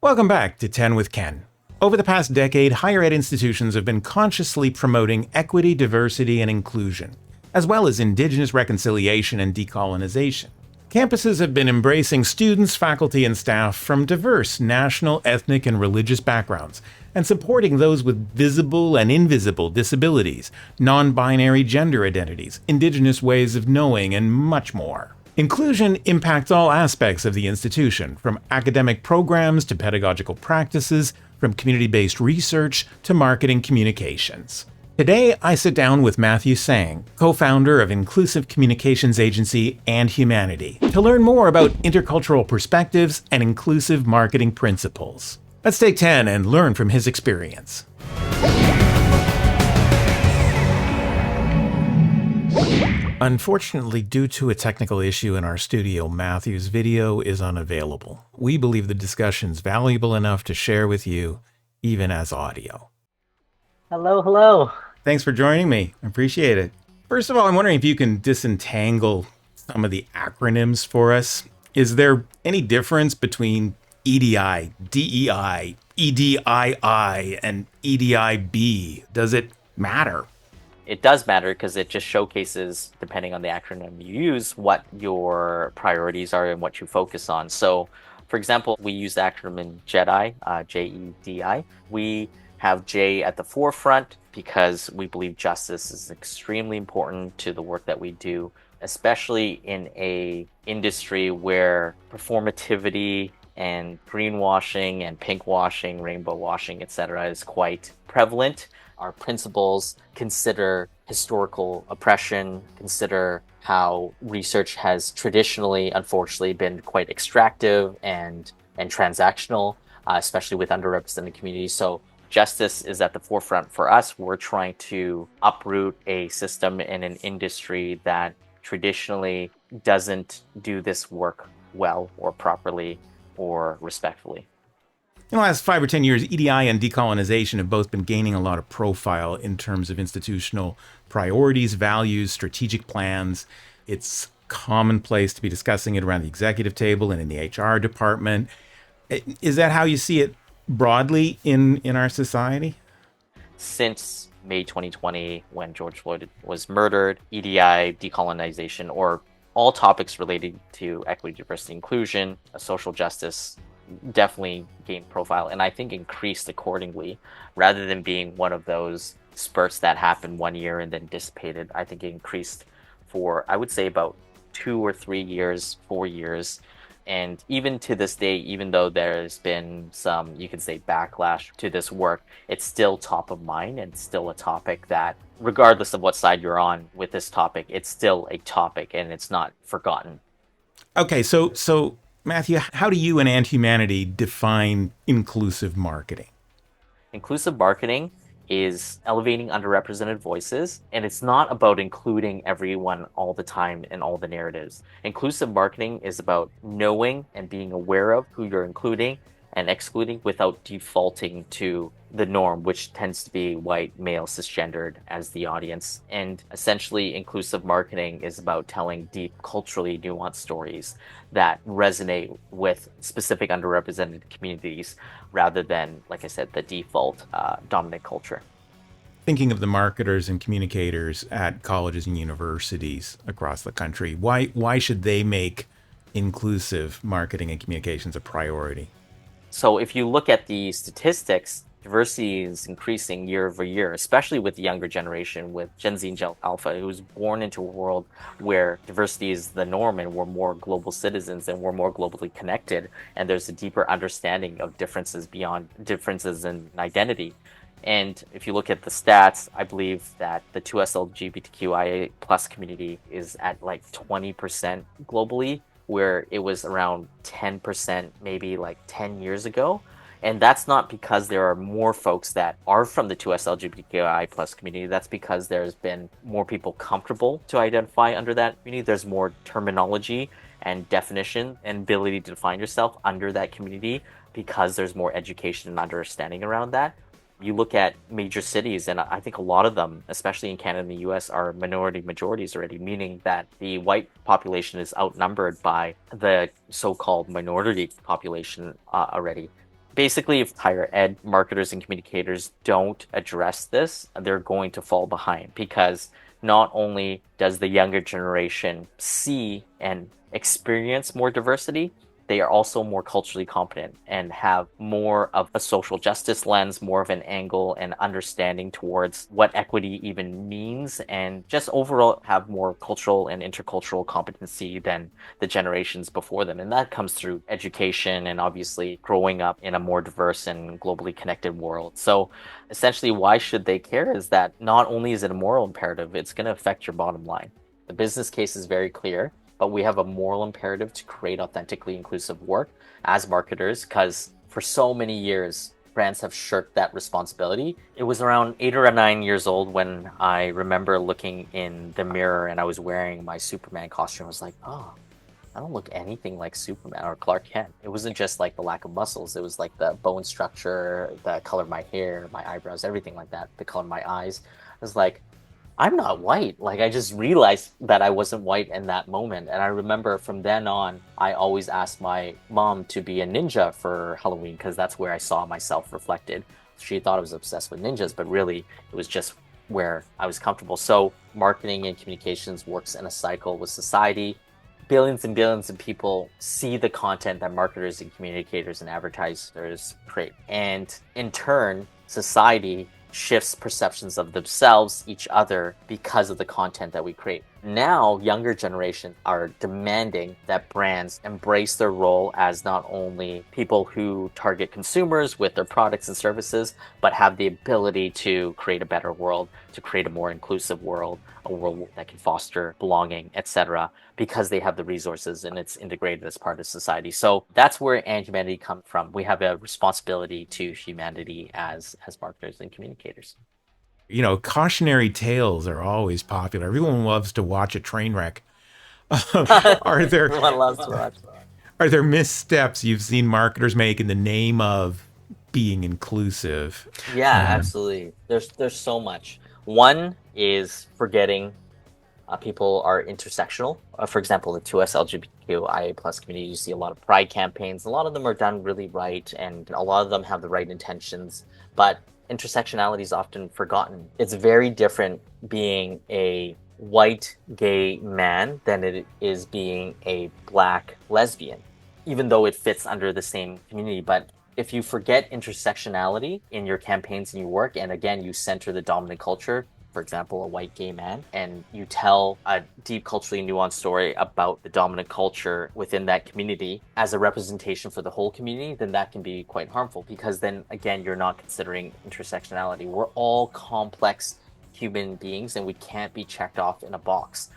Welcome back to 10 with Ken. Over the past decade, higher ed institutions have been consciously promoting equity, diversity, and inclusion, as well as Indigenous reconciliation and decolonization. Campuses have been embracing students, faculty, and staff from diverse national, ethnic, and religious backgrounds, and supporting those with visible and invisible disabilities, non-binary gender identities, Indigenous ways of knowing, and much more. Inclusion impacts all aspects of the institution, from academic programs to pedagogical practices, from community-based research to marketing communications. Today, I sit down with Matthew Tsang, co-founder of inclusive communications agency AndHumanity, to learn more about intercultural perspectives and inclusive marketing principles. Let's take 10 and learn from his experience. Unfortunately, due to a technical issue in our studio, Matthew's video is unavailable. We believe the discussion's valuable enough to share with you, even as audio. Hello. Thanks for joining me. I appreciate it. First of all, I'm wondering if you can disentangle some of the acronyms for us. Is there any difference between EDI, DEI, EDII, and EDIB? Does it matter? It does matter because it just showcases, depending on the acronym you use, what your priorities are and what you focus on. So, for example, we use the acronym JEDI, JEDI. We have J at the forefront because we believe justice is extremely important to the work that we do, especially in a industry where performativity and greenwashing and pinkwashing, rainbow washing, etc. is quite prevalent. Our principles consider historical oppression, consider how research has traditionally, unfortunately, been quite extractive and transactional, especially with underrepresented communities. So justice is at the forefront for us. We're trying to uproot a system in an industry that traditionally doesn't do this work well or properly or respectfully. In the last 5 or 10 years, EDI and decolonization have both been gaining a lot of profile in terms of institutional priorities, values, strategic plans. It's commonplace to be discussing it around the executive table and in the HR department. Is that how you see it broadly in our society? Since May 2020, when George Floyd was murdered, EDI, decolonization, or all topics related to equity, diversity, inclusion, social justice, definitely gained profile and I think increased accordingly, rather than being one of those spurts that happened 1 year and then dissipated. I think it increased for, I would say, about 2 or 3 years, 4 years. And even to this day, even though there's been some, you could say, backlash to this work, it's still top of mind and still a topic that, regardless of what side you're on with this topic, it's still a topic and it's not forgotten. Okay, so Matthew, how do you and AndHumanity define inclusive marketing? Inclusive marketing is elevating underrepresented voices, and it's not about including everyone all the time in all the narratives. Inclusive marketing is about knowing and being aware of who you're including and excluding without defaulting to the norm, which tends to be white, male, cisgendered as the audience. And essentially, inclusive marketing is about telling deep, culturally nuanced stories that resonate with specific underrepresented communities rather than, like I said, the default dominant culture. Thinking of the marketers and communicators at colleges and universities across the country, why should they make inclusive marketing and communications a priority? So if you look at the statistics, diversity is increasing year over year, especially with the younger generation, with GenZ and GenAlpha, who's born into a world where diversity is the norm and we're more global citizens and we're more globally connected. And there's a deeper understanding of differences beyond differences in identity. And if you look at the stats, I believe that the 2S LGBTQIA plus community is at like 20% globally, where it was around 10% maybe like 10 years ago. And that's not because there are more folks that are from the 2S LGBTQI plus community. That's because there's been more people comfortable to identify under that community. There's more terminology and definition and ability to define yourself under that community because there's more education and understanding around that. You look at major cities, and I think a lot of them, especially in Canada and the US, are minority majorities already, meaning that the white population is outnumbered by the so-called minority population already. Basically, if higher ed marketers and communicators don't address this, they're going to fall behind, because not only does the younger generation see and experience more diversity, they are also more culturally competent and have more of a social justice lens, more of an angle and understanding towards what equity even means, and just overall have more cultural and intercultural competency than the generations before them. And that comes through education and obviously growing up in a more diverse and globally connected world. So essentially, why should they care is that not only is it a moral imperative, it's going to affect your bottom line. The business case is very clear, but we have a moral imperative to create authentically inclusive work as marketers, because for so many years, brands have shirked that responsibility. It was around 8 or 9 years old when I remember looking in the mirror and I was wearing my Superman costume. I was like, oh, I don't look anything like Superman or Clark Kent. It wasn't just like the lack of muscles. It was like the bone structure, the color of my hair, my eyebrows, everything like that, the color of my eyes. I was like, I'm not white. Like, I just realized that I wasn't white in that moment. And I remember from then on, I always asked my mom to be a ninja for Halloween, because that's where I saw myself reflected. She thought I was obsessed with ninjas, but really it was just where I was comfortable. So marketing and communications works in a cycle with society. Billions and billions of people see the content that marketers and communicators and advertisers create. And in turn, society shifts perceptions of themselves, each other, because of the content that we create. Now, younger generations are demanding that brands embrace their role as not only people who target consumers with their products and services, but have the ability to create a better world, to create a more inclusive world, a world that can foster belonging, etc., because they have the resources and it's integrated as part of society. So that's where AndHumanity comes from. We have a responsibility to humanity as marketers and communicators. Cautionary tales are always popular. Everyone loves to watch a train wreck. Are there Everyone loves to watch. are there missteps you've seen marketers make in the name of being inclusive? Yeah, absolutely. There's so much. One is forgetting people are intersectional. For example, the 2S LGBTQIA plus community, you see a lot of pride campaigns. A lot of them are done really right, and a lot of them have the right intentions, but intersectionality is often forgotten. It's very different being a white gay man than it is being a black lesbian, even though it fits under the same community. But if you forget intersectionality in your campaigns and your work, and again, you center the dominant culture, for example, a white gay man, and you tell a deep culturally nuanced story about the dominant culture within that community as a representation for the whole community, then that can be quite harmful, because then again, you're not considering intersectionality. We're all complex human beings and we can't be checked off in a box.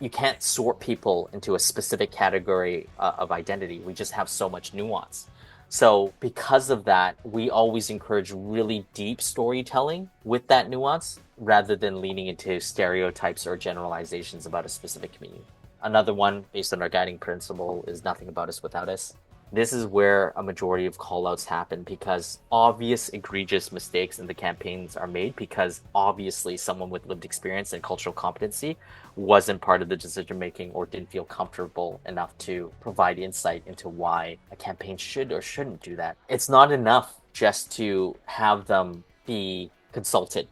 You can't sort people into a specific category of identity. We just have so much nuance. So because of that, we always encourage really deep storytelling with that nuance, rather than leaning into stereotypes or generalizations about a specific community. Another one, based on our guiding principle, is nothing about us without us. This is where a majority of callouts happen, because obvious egregious mistakes in the campaigns are made, because obviously someone with lived experience and cultural competency wasn't part of the decision making or didn't feel comfortable enough to provide insight into why a campaign should or shouldn't do that. It's not enough just to have them be consulted.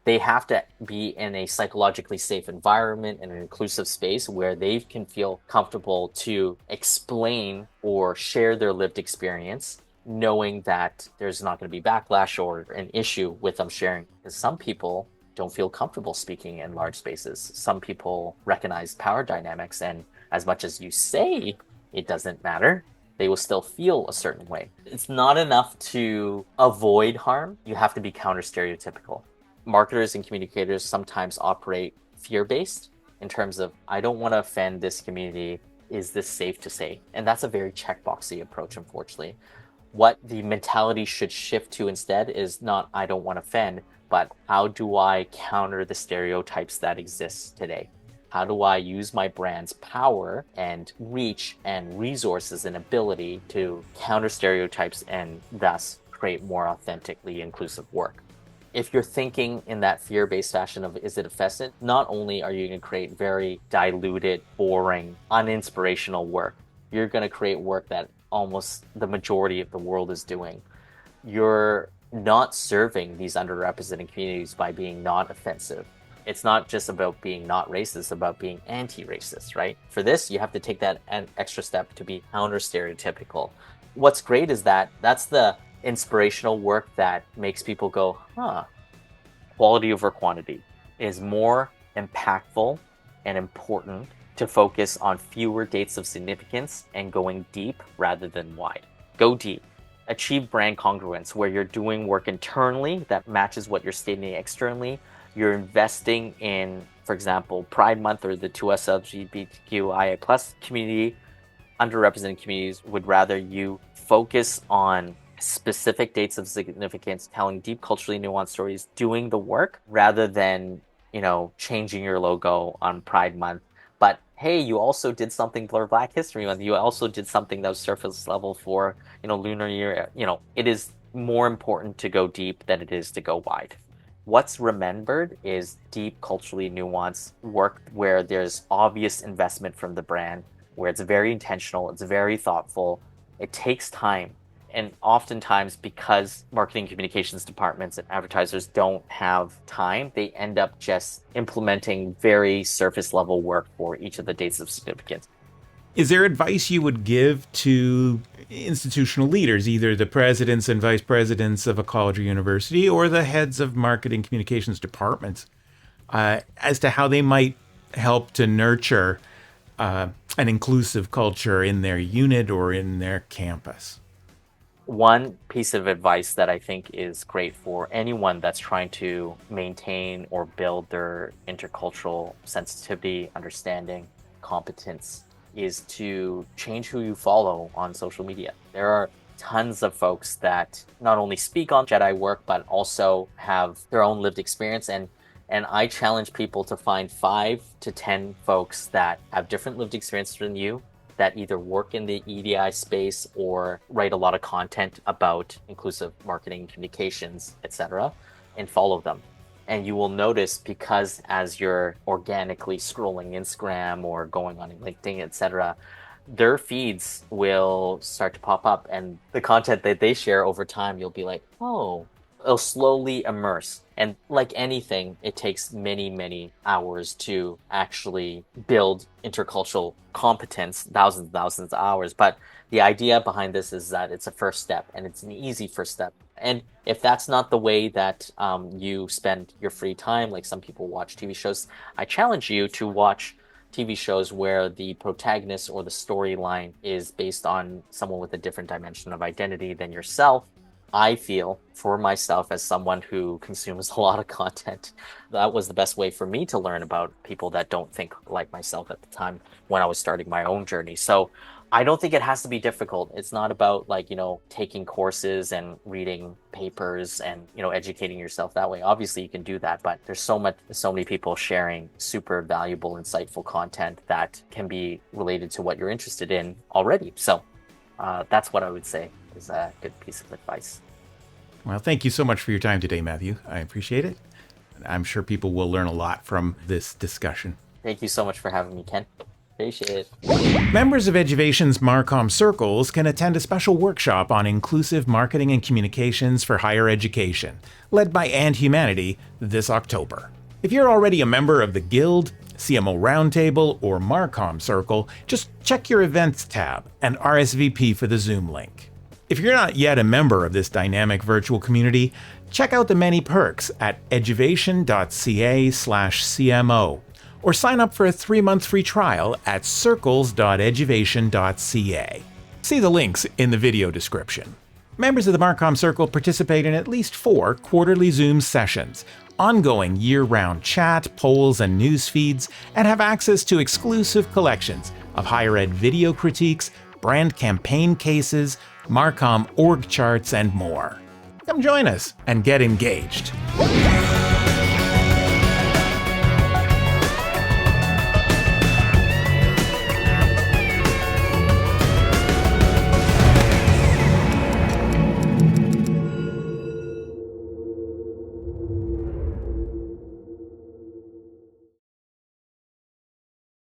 They have to be in a psychologically safe environment and an inclusive space where they can feel comfortable to explain or share their lived experience, knowing that there's not going to be backlash or an issue with them sharing. Because some people don't feel comfortable speaking in large spaces. Some people recognize power dynamics, and as much as you say it doesn't matter, they will still feel a certain way. It's not enough to avoid harm. You have to be counter-stereotypical. Marketers and communicators sometimes operate fear-based in terms of, I don't want to offend this community. Is this safe to say? And that's a very checkboxy approach, unfortunately. What the mentality should shift to instead is not, I don't want to offend, but how do I counter the stereotypes that exist today? How do I use my brand's power and reach and resources and ability to counter stereotypes and thus create more authentically inclusive work? If you're thinking in that fear-based fashion of, is it offensive? Not only are you going to create very diluted, boring, uninspirational work, you're going to create work that almost the majority of the world is doing. You're not serving these underrepresented communities by being not offensive. It's not just about being not racist, it's about being anti-racist, right? For this, you have to take that an extra step to be counter-stereotypical. What's great is that that's the inspirational work that makes people go, huh, quality over quantity is more impactful and important to focus on fewer dates of significance and going deep rather than wide. Go deep. Achieve brand congruence, where you're doing work internally that matches what you're stating externally. You're investing in, for example, Pride Month or the 2S LGBTQIA+ community. Underrepresented communities would rather you focus on specific dates of significance, telling deep culturally nuanced stories, doing the work rather than, changing your logo on Pride Month. But hey, you also did something for Black History Month. You also did something that was surface level for, Lunar Year. It is more important to go deep than it is to go wide. What's remembered is deep, culturally nuanced work where there's obvious investment from the brand, where it's very intentional, it's very thoughtful, it takes time. And oftentimes, because marketing communications departments and advertisers don't have time, they end up just implementing very surface level work for each of the dates of significance. Is there advice you would give to institutional leaders, either the presidents and vice presidents of a college or university or the heads of marketing communications departments, as to how they might help to nurture an inclusive culture in their unit or in their campus? One piece of advice that I think is great for anyone that's trying to maintain or build their intercultural sensitivity, understanding, competence is to change who you follow on social media. There are tons of folks that not only speak on JEDI work, but also have their own lived experience. And I challenge people to find 5 to 10 folks that have different lived experiences than you, that either work in the EDI space or write a lot of content about inclusive marketing, communications, etc., and follow them. And you will notice, because as you're organically scrolling Instagram or going on LinkedIn, etc., their feeds will start to pop up, and the content that they share over time, you'll be like, oh, it'll slowly immerse. And like anything, it takes many, many hours to actually build intercultural competence, thousands of hours. But the idea behind this is that it's a first step, and it's an easy first step. And if that's not the way that you spend your free time, like some people watch TV shows, I challenge you to watch TV shows where the protagonist or the storyline is based on someone with a different dimension of identity than yourself. I feel, for myself, as someone who consumes a lot of content, that was the best way for me to learn about people that don't think like myself at the time when I was starting my own journey. So I don't think it has to be difficult. It's not about taking courses and reading papers and, educating yourself that way. Obviously you can do that, but there's so many people sharing super valuable, insightful content that can be related to what you're interested in already. So that's what I would say is a good piece of advice. Well, thank you so much for your time today, Matthew. I appreciate it. I'm sure people will learn a lot from this discussion. Thank you so much for having me, Ken. Appreciate it. Members of Eduvation's Marcom Circles can attend a special workshop on inclusive marketing and communications for higher education, led by AndHumanity, this October. If you're already a member of the Guild, CMO Roundtable, or Marcom Circle, just check your events tab and RSVP for the Zoom link. If you're not yet a member of this dynamic virtual community, check out the many perks at eduvation.ca/CMO, or sign up for a 3-month free trial at circles.eduvation.ca. See the links in the video description. Members of the Marcom Circle participate in at least 4 quarterly Zoom sessions, ongoing year-round chat, polls, and news feeds, and have access to exclusive collections of higher ed video critiques, brand campaign cases, Marcom org charts, and more. Come join us and get engaged.